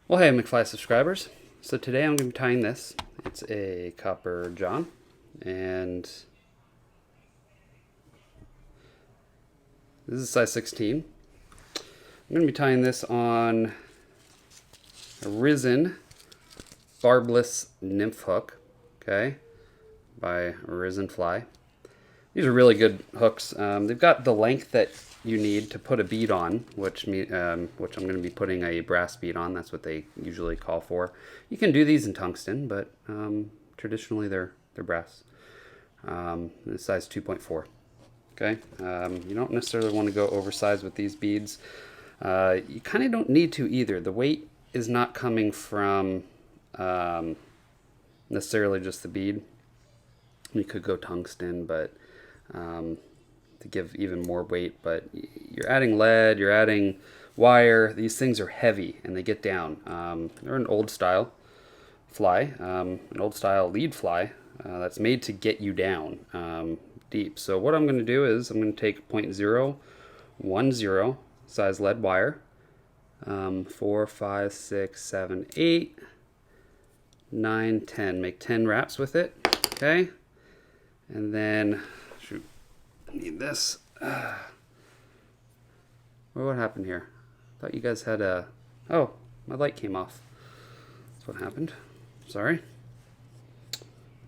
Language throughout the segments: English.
Well, hey, McFly subscribers. So today I'm going to be tying this. It's a copper john, and this is size 16. I'm going to be tying this on a Risen barbless nymph hook, okay, by Risen Fly. These are really good hooks. They've got the length that you need to put a bead on, which I'm going to be putting a brass bead on. That's what they usually call for. You can do these in tungsten, but traditionally they're brass. Size 2.4. Okay, you don't necessarily want to go oversized with these beads. You kind of don't need to either. The weight is not coming from necessarily just the bead. You could go tungsten, but to give even more weight, but you're adding lead, you're adding wire. These things are heavy and they get down. They're an old style fly, an old style lead fly that's made to get you down deep. So what I'm going to do is I'm going to take 0.010 size lead wire, 4, 5, 6, 7, 8, 9, 10. Make 10 wraps with it, okay? And then, shoot, I need this. What happened here? I thought you guys had a... Oh, my light came off. That's what happened. Sorry.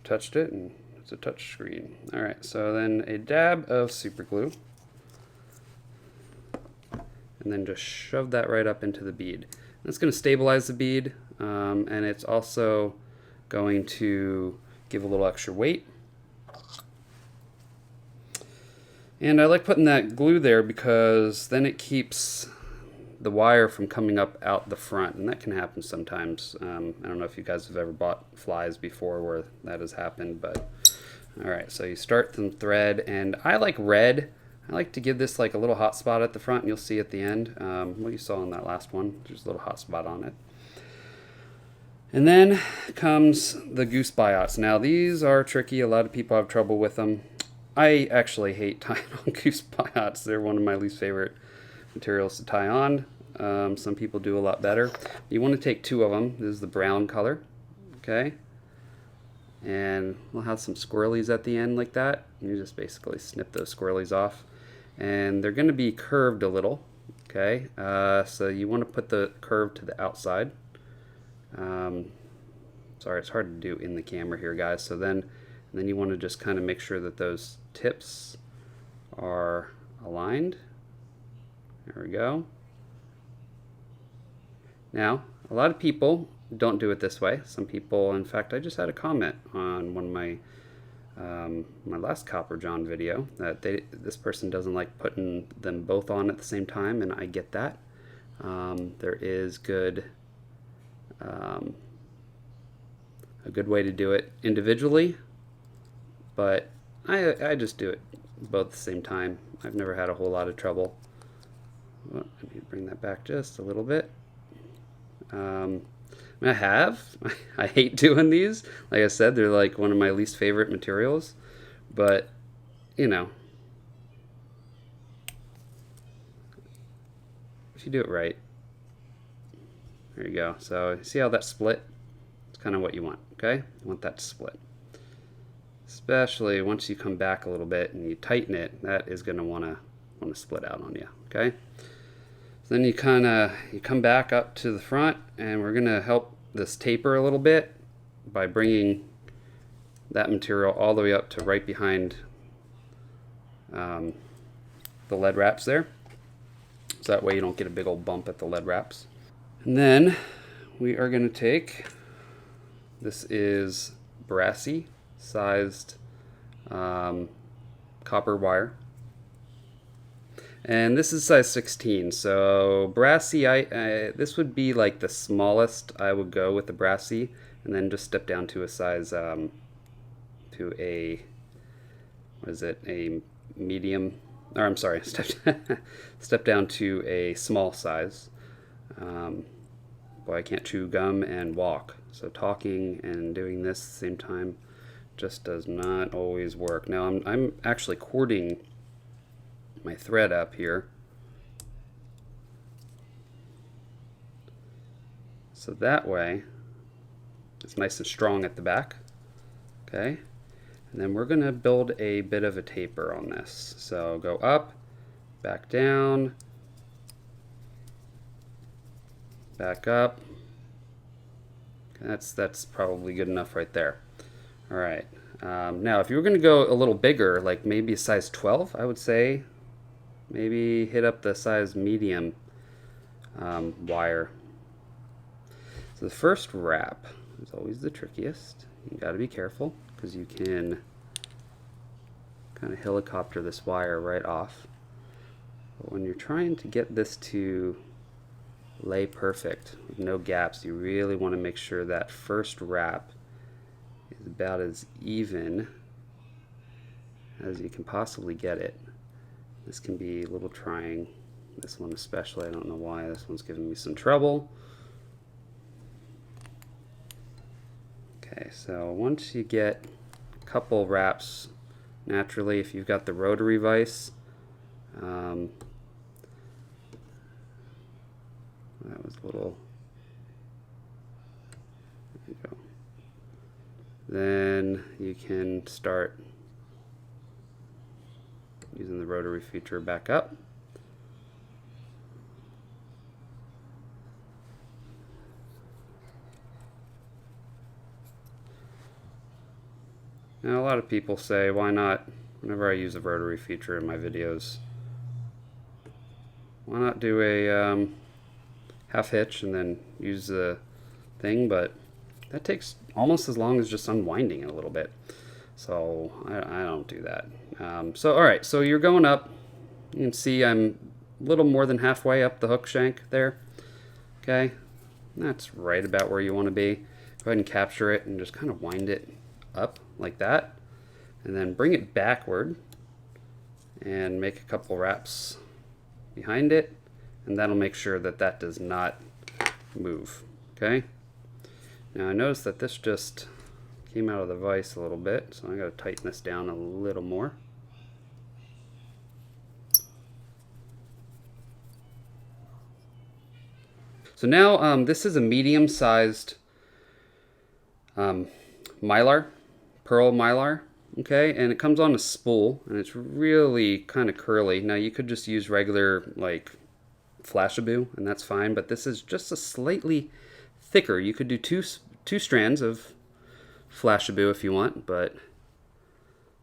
Touched it and it's a touch screen. Alright, so then a dab of super glue. And then just shove that right up into the bead. That's going to stabilize the bead, and it's also going to give a little extra weight. And I like putting that glue there because then it keeps the wire from coming up out the front, and that can happen sometimes. I don't know if you guys have ever bought flies before where that has happened, but alright, so you start some thread, and I like red. I like to give this like a little hot spot at the front, and you'll see at the end what you saw in that last one. There's a little hot spot on it. And then comes the goose biots. Now these are tricky. A lot of people have trouble with them. I actually hate tying on goose biots. They're one of my least favorite materials to tie on. Some people do a lot better. You want to take 2 of them. This is the brown color, okay? And we'll have some squirrelies at the end like that. You just basically snip those squirrelies off. And they're going to be curved a little, okay? So you want to put the curve to the outside. Sorry, it's hard to do in the camera here, guys. So then you want to just kind of make sure that those tips are aligned. There we go. Now, a lot of people don't do it this way. Some people, in fact, I just had a comment on one of my my last Copper John video that this person doesn't like putting them both on at the same time, and I get that. There is a good way to do it individually, but I just do it both at the same time. I've never had a whole lot of trouble. Well, I need to bring that back just a little bit. I hate doing these. Like I said, they're like one of my least favorite materials, but you know, if you do it right, there you go. So see how that split? It's kind of what you want, okay? You want that to split. Especially once you come back a little bit and you tighten it, that is going to want to split out on you, okay? So then you come back up to the front, and we're going to help this taper a little bit by bringing that material all the way up to right behind the lead wraps there. So that way you don't get a big old bump at the lead wraps. And then we are going to take, this is brassy sized copper wire. And this is size 16, so brassy, this would be like the smallest I would go with the brassy, and then just step down to a size, to a, what is it, a medium, or I'm sorry, step down to a small size. Boy, I can't chew gum and walk, so talking and doing this at the same time just does not always work. Now I'm actually cording my thread up here. So that way it's nice and strong at the back. Okay, and then we're going to build a bit of a taper on this. So go up, back down, back up. That's probably good enough right there. All right. Now, if you were going to go a little bigger, like maybe a size 12, I would say maybe hit up the size medium wire. So the first wrap is always the trickiest. You got to be careful because you can kind of helicopter this wire right off. But when you're trying to get this to lay perfect with no gaps, you really want to make sure that first wrap is about as even as you can possibly get it. This can be a little trying. This one especially, I don't know why this one's giving me some trouble. Okay, so once you get a couple wraps naturally, if you've got the rotary vise, that was a little, there you go. Then you can start using the rotary feature back up. Now a lot of people say, why not, whenever I use a rotary feature in my videos, why not do a half hitch and then use the thing, but that takes almost as long as just unwinding it a little bit. So I don't do that. So all right, so you're going up. You can see I'm a little more than halfway up the hook shank there. Okay, that's right about where you want to be. Go ahead and capture it and just kind of wind it up like that, and then bring it backward and make a couple wraps behind it, and that'll make sure that that does not move. Okay, now I noticed that this just came out of the vise a little bit, so I got to tighten this down a little more. So now this is a medium-sized mylar, pearl mylar, okay, and it comes on a spool, and it's really kind of curly. Now you could just use regular like flashaboo, and that's fine, but this is just a slightly thicker. You could do two strands of flashaboo if you want, but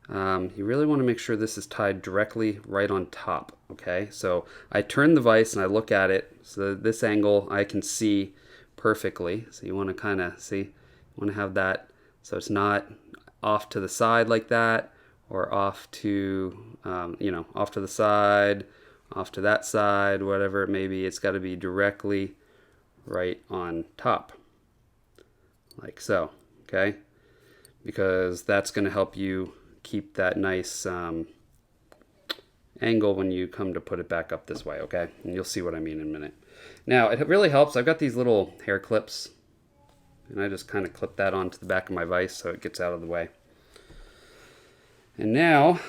you really want to make sure this is tied directly right on top. Okay, so I turn the vise and I look at it, so this angle I can see perfectly. So you want to kind of see, you want to have that so it's not off to the side like that, or off to off to the side, off to that side, whatever it may be. It's got to be directly right on top, like so. Okay, because that's going to help you keep that nice angle when you come to put it back up this way. Okay, and you'll see what I mean in a minute. Now it really helps. I've got these little hair clips, and I just kind of clip that onto the back of my vise so it gets out of the way. And now,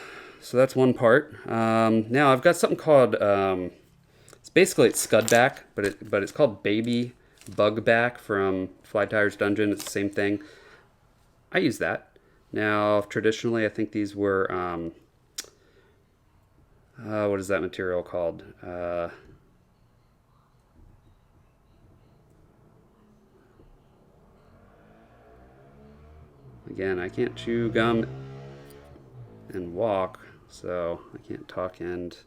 so that's one part. Now I've got something called it's scud back, but it's called baby bug back from Fly Tires Dungeon. It's the same thing. I use that. Now traditionally I think these were what is that material called? Again, I can't chew gum and walk, so I can't talk and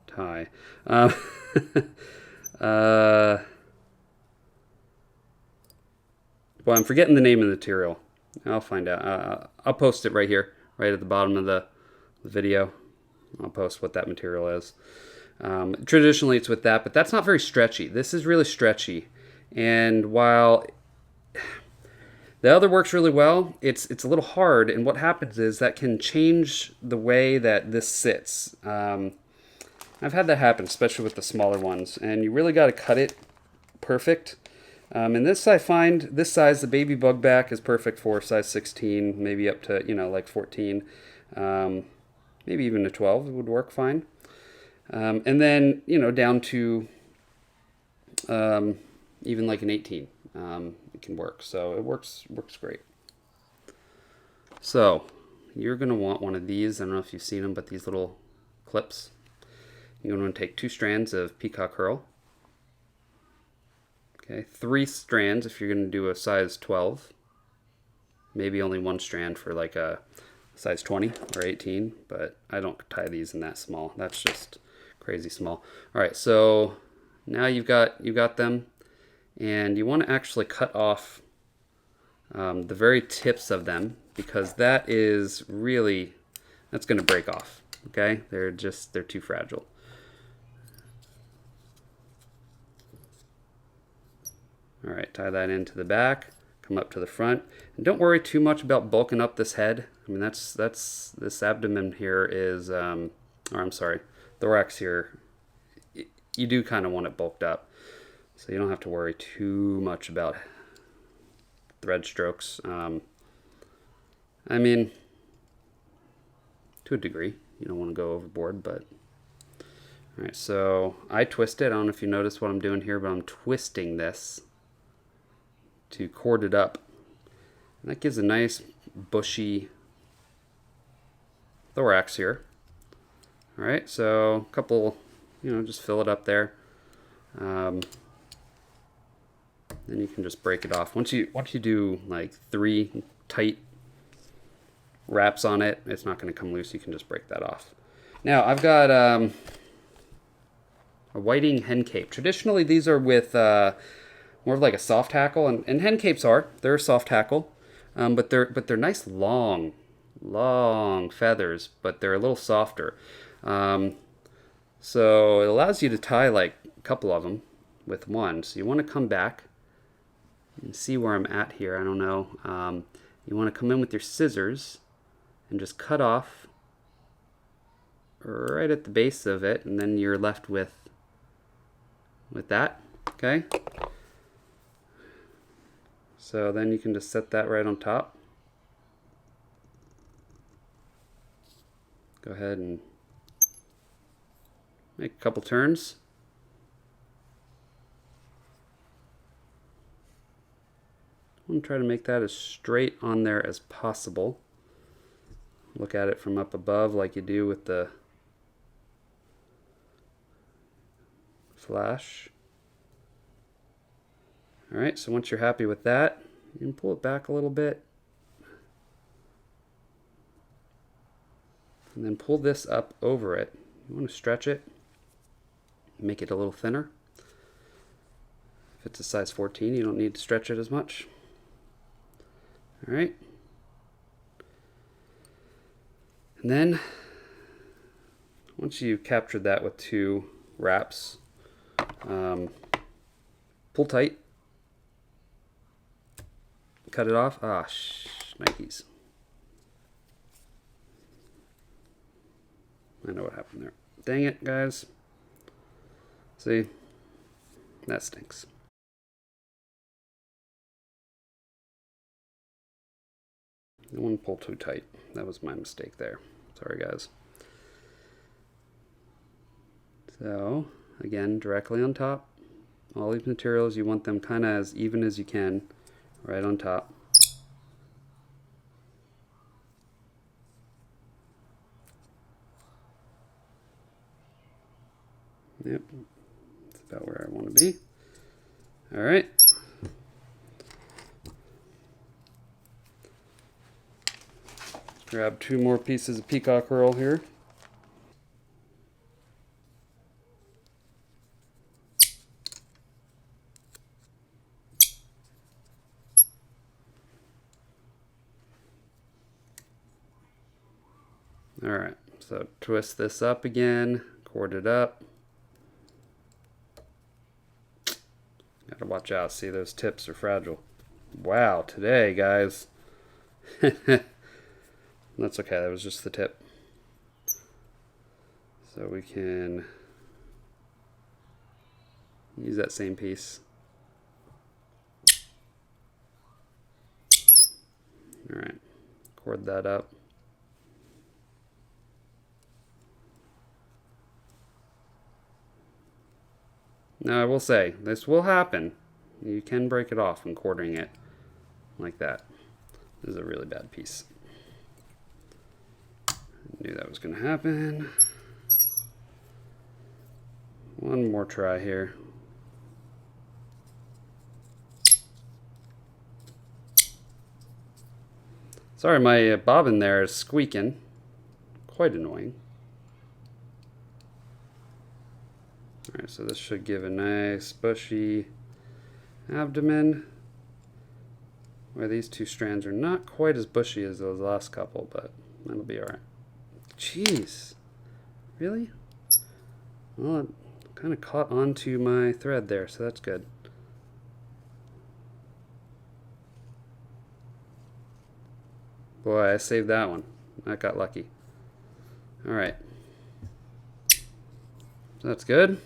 tie. Well, I'm forgetting the name of the material. I'll find out. I'll post it right here, right at the bottom of the video. I'll post what that material is. Traditionally, it's with that, but that's not very stretchy. This is really stretchy, and while the other works really well, it's a little hard, and what happens is that can change the way that this sits. I've had that happen, especially with the smaller ones, and you really got to cut it perfect. And this, I find, this size, the baby bug back, is perfect for size 16, maybe up to, like 14, maybe even a 12 would work fine. And then, down to even like an 18. it can work. So it works great. So you're going to want one of these. I don't know if you've seen them, but these little clips. You're going to take 2 strands of peacock herl. Okay, 3 strands if you're going to do a size 12. Maybe only 1 strand for like a size 20 or 18, but I don't tie these in that small. That's just crazy small. All right, so now you've got them, and you want to actually cut off the very tips of them, because that is really, that's going to break off. Okay, they're too fragile. All right, tie that into the back, come up to the front, and don't worry too much about bulking up this head. I mean, that's this abdomen here is, or I'm sorry, thorax here. You do kind of want it bulked up, so you don't have to worry too much about thread strokes. I mean, to a degree, you don't want to go overboard, but all right. So I twist it. I don't know if you notice what I'm doing here, but I'm twisting this to cord it up. And that gives a nice bushy thorax here. All right, so a couple, just fill it up there. Then you can just break it off. Once you do like 3 tight wraps on it, it's not going to come loose. You can just break that off. Now I've got a whiting hen cape. Traditionally, these are with more of like a soft hackle, and hen capes they're a soft hackle, but they're nice long feathers, but they're a little softer. So it allows you to tie like a couple of them with one. So you want to come back and see where I'm at here. I don't know. You want to come in with your scissors and just cut off right at the base of it, and then you're left with that. Okay. So then you can just set that right on top. Go ahead and make a couple turns. I'm going to try to make that as straight on there as possible. Look at it from up above like you do with the flash. Alright, so once you're happy with that, you can pull it back a little bit. And then pull this up over it. You want to stretch it, make it a little thinner. If it's a size 14, you don't need to stretch it as much. Alright. And then, once you've captured that with 2 wraps, pull tight. Cut it off. Nikes. I know what happened there. Dang it, guys. See? That stinks. I don't want to pull too tight. That was my mistake there. Sorry, guys. So, again, directly on top. All these materials, you want them kind of as even as you can. Right on top. Yep, that's about where I want to be. All right. Grab 2 more pieces of peacock herl here. All right, so twist this up again, cord it up. Gotta watch out, see those tips are fragile. Wow, today, guys. That's okay, that was just the tip. So we can use that same piece. All right, cord that up. Now I will say, this will happen. You can break it off when quartering it like that. This is a really bad piece. I knew that was going to happen. One more try here. Sorry, my bobbin there is squeaking. Quite annoying. Alright, so this should give a nice bushy abdomen, where these two strands are not quite as bushy as those last couple, but that'll be alright. Jeez. Really? Well, it kind of caught onto my thread there, so that's good. Boy, I saved that one. I got lucky. Alright. So that's good.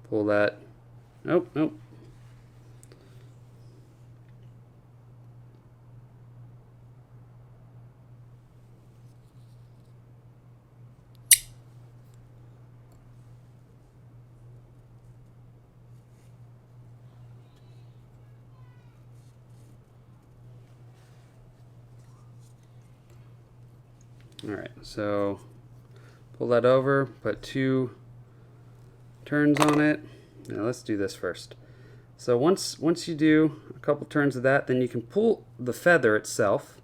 Pull that. Nope, nope. Alright, so pull that over, put 2 turns on it. Now let's do this first. So once you do a couple turns of that, then you can pull the feather itself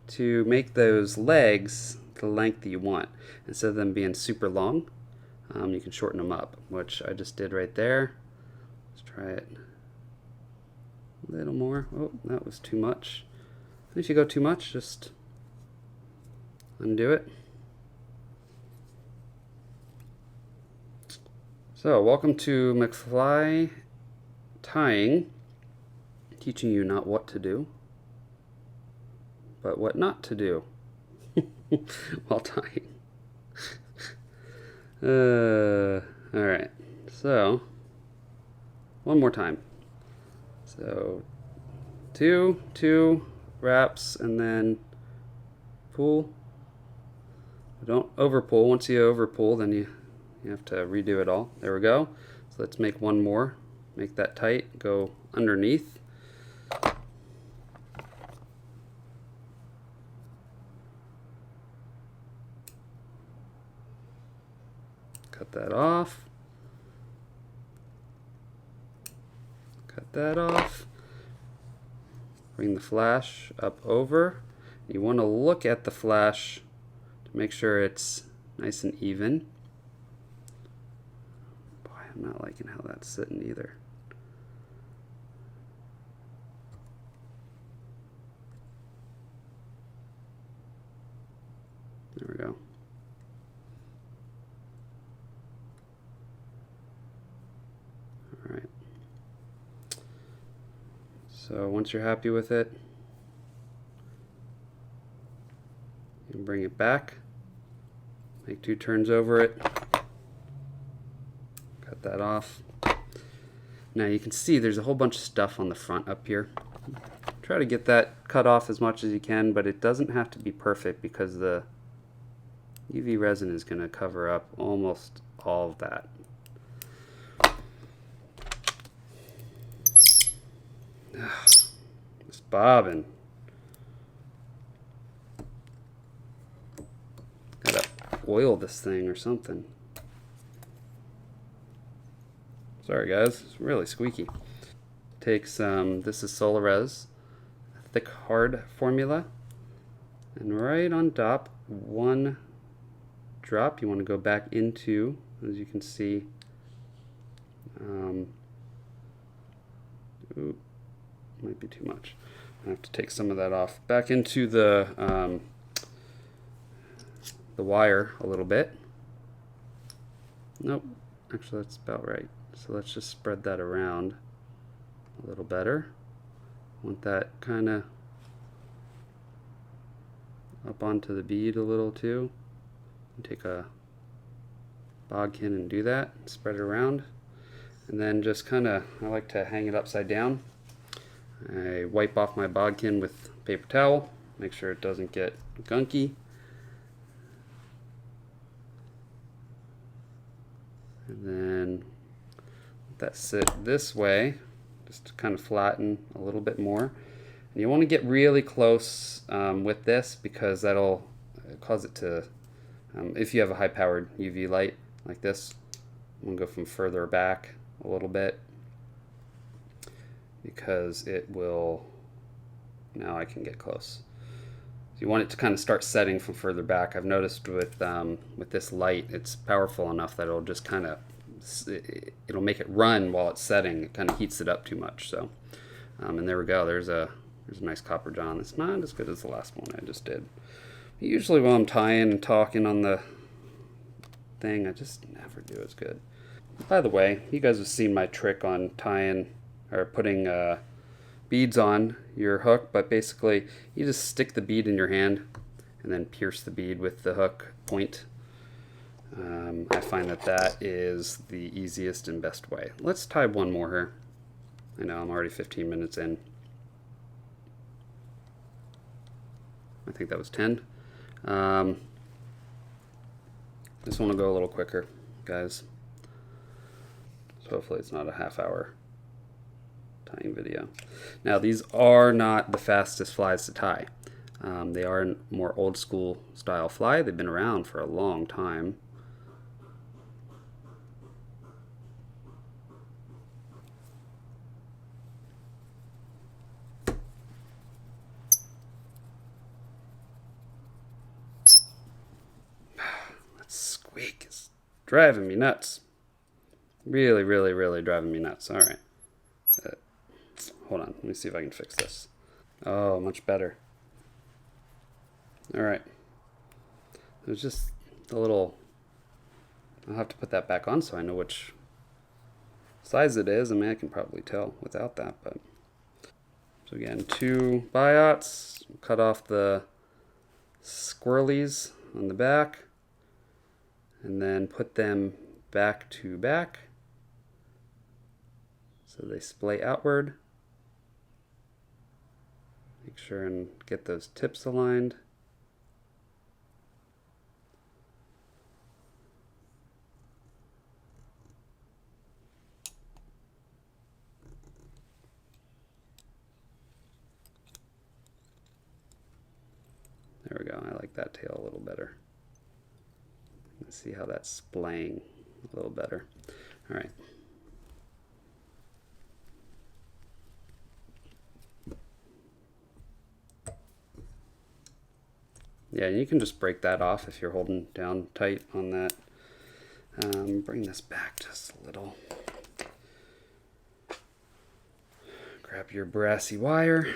to make those legs the length that you want. Instead of them being super long, you can shorten them up, which I just did right there. Let's try it a little more. Oh, that was too much. If you go too much, just undo it. So, welcome to McFly tying, teaching you not what to do, but what not to do while tying. Alright, so, one more time. So, 2 wraps, and then pull. Don't overpull. Once you overpull, then you have to redo it all. There we go. So let's make one more. Make that tight. Go underneath. Cut that off. Cut that off. Bring the flash up over. You want to look at the flash to make sure it's nice and even. Boy, I'm not liking how that's sitting either. There we go. All right. So once you're happy with it, you can bring it back, make 2 turns over it, cut that off. Now you can see there's a whole bunch of stuff on the front up here. Try to get that cut off as much as you can, but it doesn't have to be perfect because the UV resin is going to cover up almost all of that. This bobbin. Gotta oil this thing or something. Sorry guys, it's really squeaky. Take some, this is Solarez, thick hard formula. And right on top, 1 drop you want to go back into, as you can see. Ooh, might be too much. I have to take some of that off. Back into the wire a little bit. Nope, actually that's about right. So let's just spread that around a little better. Want that kind of up onto the bead a little too. Take a bodkin and do that. Spread it around. And then just kind of, I like to hang it upside down. I wipe off my bodkin with paper towel. Make sure it doesn't get gunky. And then that sit this way, just to kind of flatten a little bit more. And you want to get really close with this because that'll cause it to, if you have a high-powered UV light like this, I'm going to go from further back a little bit because it will, now I can get close. So you want it to kind of start setting from further back. I've noticed with this light, it's powerful enough that it'll just kind of, it'll make it run while it's setting. It kind of heats it up too much. So, and there we go. There's a nice copper john. It's not as good as the last one I just did. Usually while I'm tying and talking on the thing, I just never do as good. By the way, you guys have seen my trick on tying or putting beads on your hook, but basically you just stick the bead in your hand and then pierce the bead with the hook point. I find that is the easiest and best way. Let's tie one more here. I know I'm already 15 minutes in. I think that was 10. This one will go a little quicker, guys. So hopefully it's not a half-hour tying video. Now these are not the fastest flies to tie. They are a more old school style fly. They've been around for a long time. That squeak is driving me nuts. Really, really, really driving me nuts. All right. Hold on. Let me see if I can fix this. Oh, much better. All right. There's just a little... I'll have to put that back on so I know which size it is. I mean, I can probably tell without that, but... So again, 2 biots. Cut off the squirrelies on the back. And then put them back to back. So they splay outward. Make sure and get those tips aligned. There we go. I like that tail a little better. Let's see how that's splaying a little better. All right. Yeah, you can just break that off if you're holding down tight on that. Bring this back just a little. Grab your brassy wire.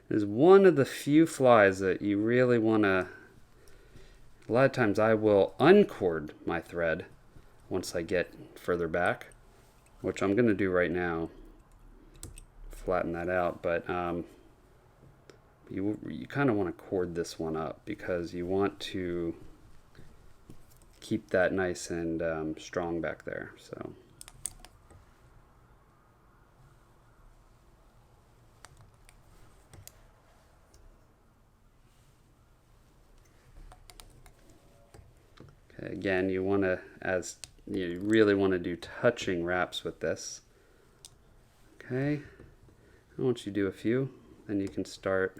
Is one of the few flies that you really want to... A lot of times I will uncord my thread once I get further back, which I'm going to do right now. Flatten that out, but you kind of want to cord this one up because you want to keep that nice and strong back there. So. Again, you want to, you really want to do touching wraps with this. Okay, once you do a few, then you can start.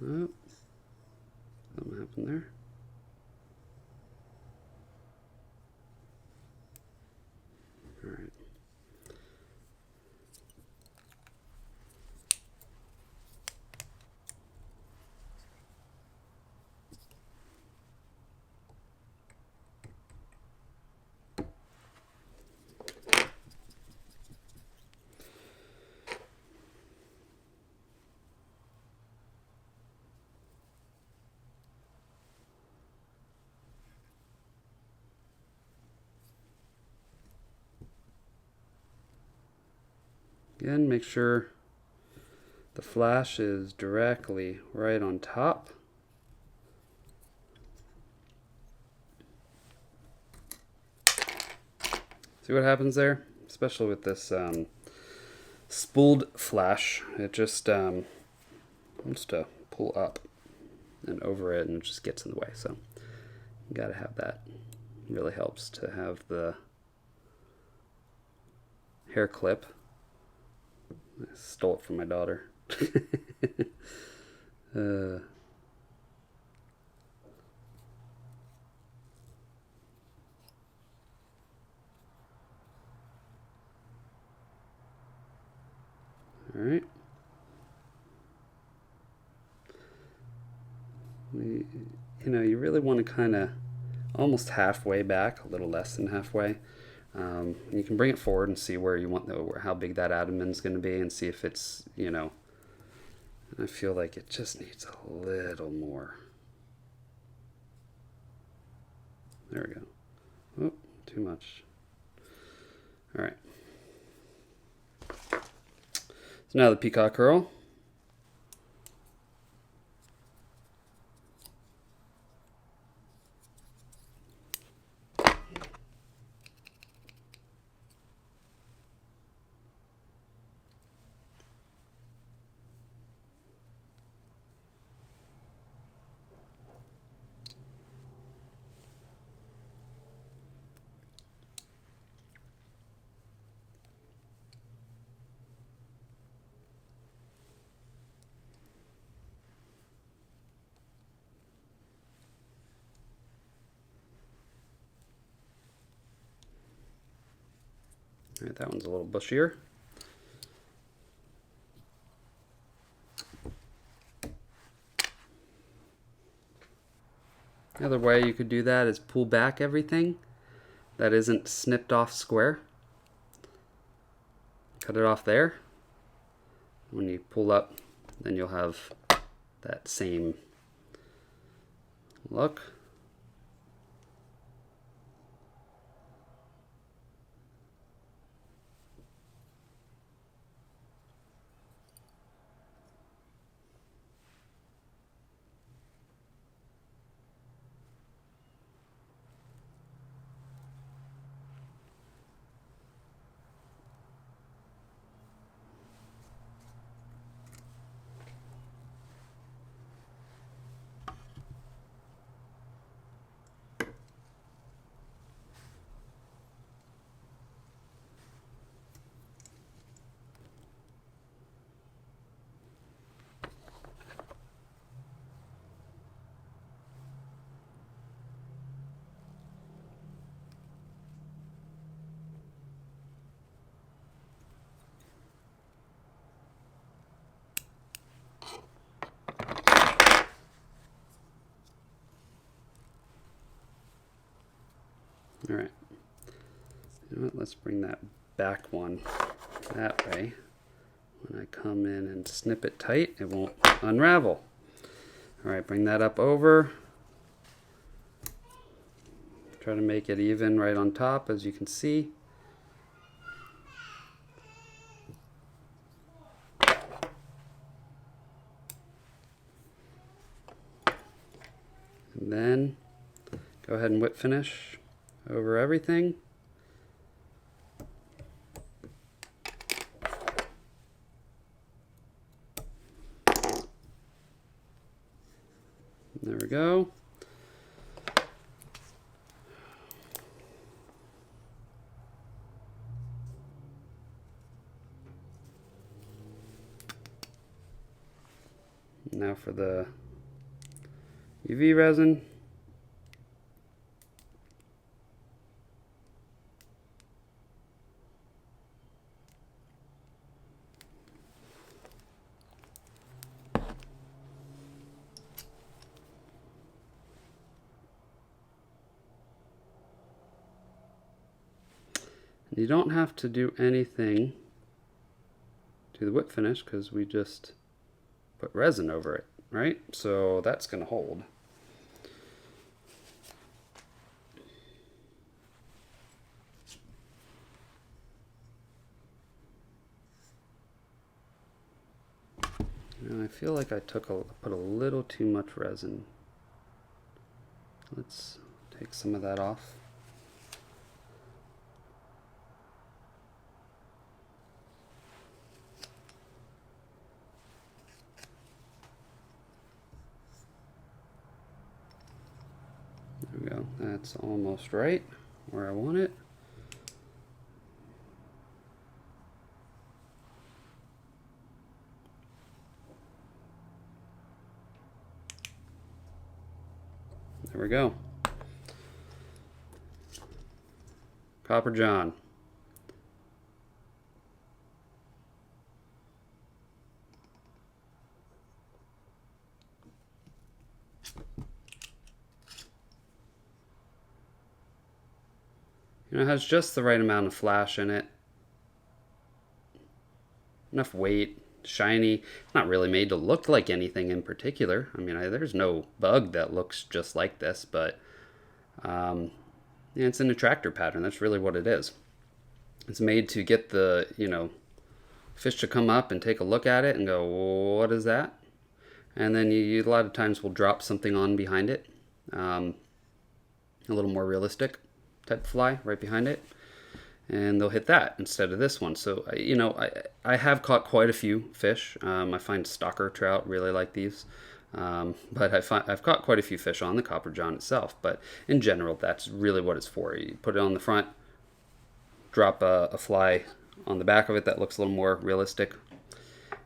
Oh, something happened there. All right. Again, make sure the flash is directly right on top. See what happens there? Especially with this spooled flash, it just wants to pull up and over it and it just gets in the way. So you gotta have that. It really helps to have the hair clip. I stole it from my daughter. All right. You really want to kind of almost halfway back, a little less than halfway. You can bring it forward and see where you want how big that abdomen's going to be, and see if it's, I feel like it just needs a little more. There we go. Oh, too much. All right. So now the peacock curl. All right, that one's a little bushier. Another way you could do that is pull back everything that isn't snipped off square. Cut it off there. When you pull up, then you'll have that same look. All right, you know what? Let's bring that back one that way. When I come in and snip it tight, it won't unravel. All right, bring that up over. Try to make it even right on top, as you can see. And then go ahead and whip finish over everything. There we go. Now for the UV resin. You don't have to do anything to the whip finish because we just put resin over it, right? So that's going to hold. feel like I put a little too much resin. Let's take some of that off. There we go. That's almost right where I want it. There we go. Copper John. You know, it has just the right amount of flash in it. Enough weight, shiny. It's not really made to look like anything in particular. I mean, there's no bug that looks just like this, but yeah, it's an attractor pattern. That's really what it is. It's made to get the, you know, fish to come up and take a look at it and go, what is that? And then you a lot of times will drop something on behind it, a little more realistic type fly right behind it, and they'll hit that instead of this one. So, you know, I have caught quite a few fish. I find stalker trout really like these. But I've caught quite a few fish on the Copper John itself. But in general, that's really what it's for. You put it on the front, drop a fly on the back of it that looks a little more realistic,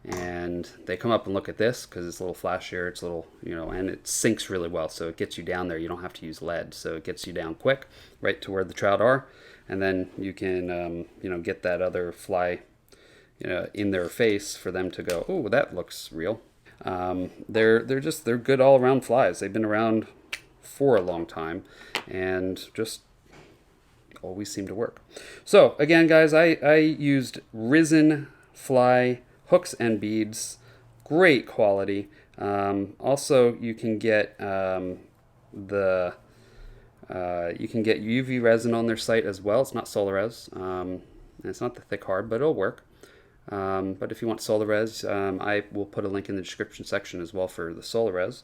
and they come up and look at this because it's a little flashier, it's a little, you know, and it sinks really well, so it gets you down there. You don't have to use lead, so it gets you down quick right to where the trout are, and then you can you know, get that other fly, you know, in their face for them to go, oh, that looks real. They're good all around flies. They've been around for a long time and just always seem to work. So again, guys, I used Risen fly hooks and beads, great quality. Also, you can get UV resin on their site as well. It's not Solarez, and it's not the thick hard, but it'll work. But if you want Solarez, I will put a link in the description section as well for the Solarez,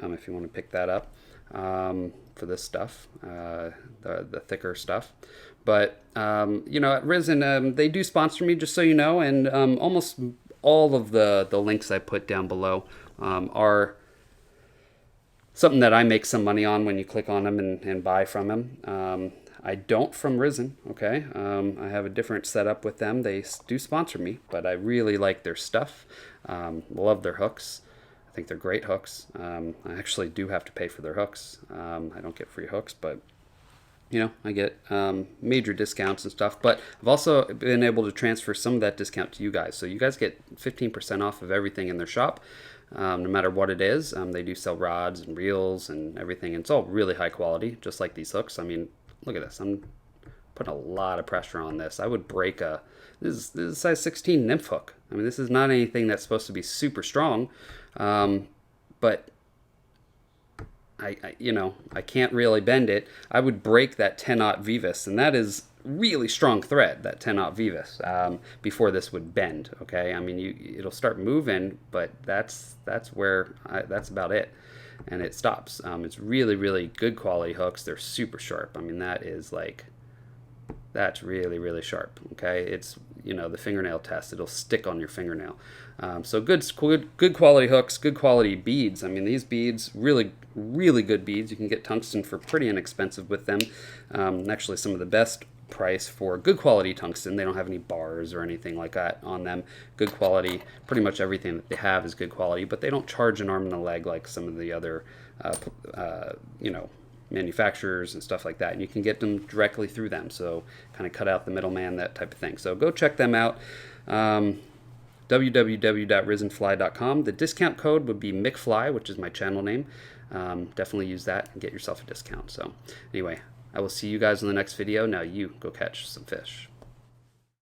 if you want to pick that up for this stuff, the thicker stuff. But you know, at Risen, they do sponsor me, just so you know, and almost all of the links I put down below are something that I make some money on when you click on them and buy from them. I don't from Risen, okay? I have a different setup with them. They do sponsor me, but I really like their stuff. Love their hooks. I think they're great hooks. I actually do have to pay for their hooks. I don't get free hooks, but you know, I get major discounts and stuff. But I've also been able to transfer some of that discount to you guys. So you guys get 15% off of everything in their shop, no matter what it is. They do sell rods and reels and everything. And it's all really high quality, just like these hooks. I mean, look at this. I'm putting a lot of pressure on this. I would break this is a size 16 nymph hook. I mean, this is not anything that's supposed to be super strong, but you know, I can't really bend it. I would break that 10-aught Vivus, and that is really strong thread, that 10-aught Vivus, before this would bend. Okay, I mean, it'll start moving, but that's about it, and it stops. It's really, really good quality hooks. They're super sharp. I mean, that's really, really sharp. Okay, it's, you know, the fingernail test. It'll stick on your fingernail. So good quality hooks, good quality beads. I mean, these beads, really, really good beads. You can get tungsten for pretty inexpensive with them. Actually, some of the best price for good quality tungsten. They don't have any bars or anything like that on them. Good quality. Pretty much everything that they have is good quality, but they don't charge an arm and a leg like some of the other, you know, manufacturers and stuff like that. And you can get them directly through them. So kind of cut out the middleman, that type of thing. So go check them out. www.risenfly.com. The discount code would be McFly, which is my channel name. Definitely use that and get yourself a discount. So anyway, I will see you guys in the next video. Now you go catch some fish.